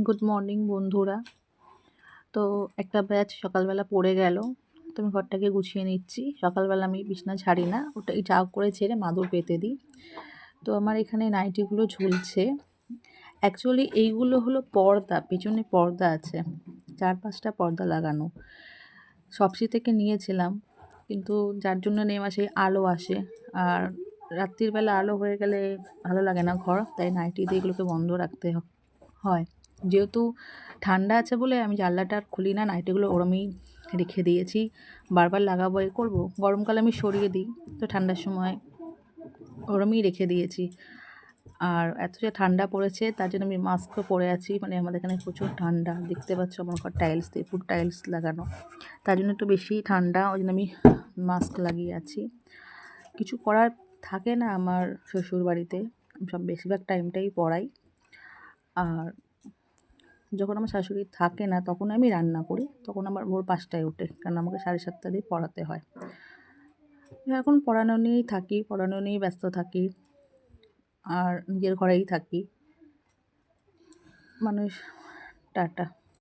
Good morning বন্ধুরা। তো একটা ব্যাচ সকালবেলা পড়ে গেল। তো আমি ঘরটাকে গুছিয়ে নিচ্ছি। সকালবেলা আমি বিছানা ঝাড়ি না, ওটাই চা করে ছেড়ে মাদুর পেতে দিই। তো আমার এখানে নাইটিগুলো ঝুলছে। অ্যাকচুয়ালি এইগুলো হলো পর্দা, পেছনে পর্দা আছে, 4-5টা পর্দা লাগানো। শপসি থেকে নিয়েছিলাম, কিন্তু যার জন্য নেওয়া সেই আলো আসে, আর রাত্রির বেলা আলো হয়ে গেলে ভালো লাগে না ঘর, তাই নাইটি দিয়ে এগুলোকে বন্ধ রাখতে হয়। যেহেতু ঠান্ডা আছে বলে আমি জানলাটা আর খুলি না, নাইটিগুলো ওরমই রেখে দিয়েছি। বারবার লাগাবো এ করবো, গরমকালে আমি সরিয়ে দিই, তো ঠান্ডার সময় ওরমই রেখে দিয়েছি। আর এত যে ঠান্ডা পড়েছে তার জন্য আমি মাস্কও পরে আছি, মানে আমাদের এখানে প্রচুর ঠান্ডা, দেখতে পাচ্ছ আমার ঘর টাইলস দিয়ে, পুরো টাইলস লাগানো, তার জন্য একটু বেশি ঠান্ডা, ওই জন্য আমি মাস্ক লাগিয়ে আছি। কিছু করার থাকে না আমার শ্বশুর বাড়িতে, সব বেশিরভাগ টাইমটাই পড়াই। আর যখন আমার শাশুড়ি থাকে না তখন আমি রান্না করি, তখন আমার ভোর 5টায় ওঠে, কারণ আমাকে 7:30 দিয়ে পড়াতে হয়। এখন পড়ানো নিয়েই থাকি, পড়ানো নিয়েই ব্যস্ত থাকি, আর নিজের ঘরেই থাকি। মানুষ টাটা।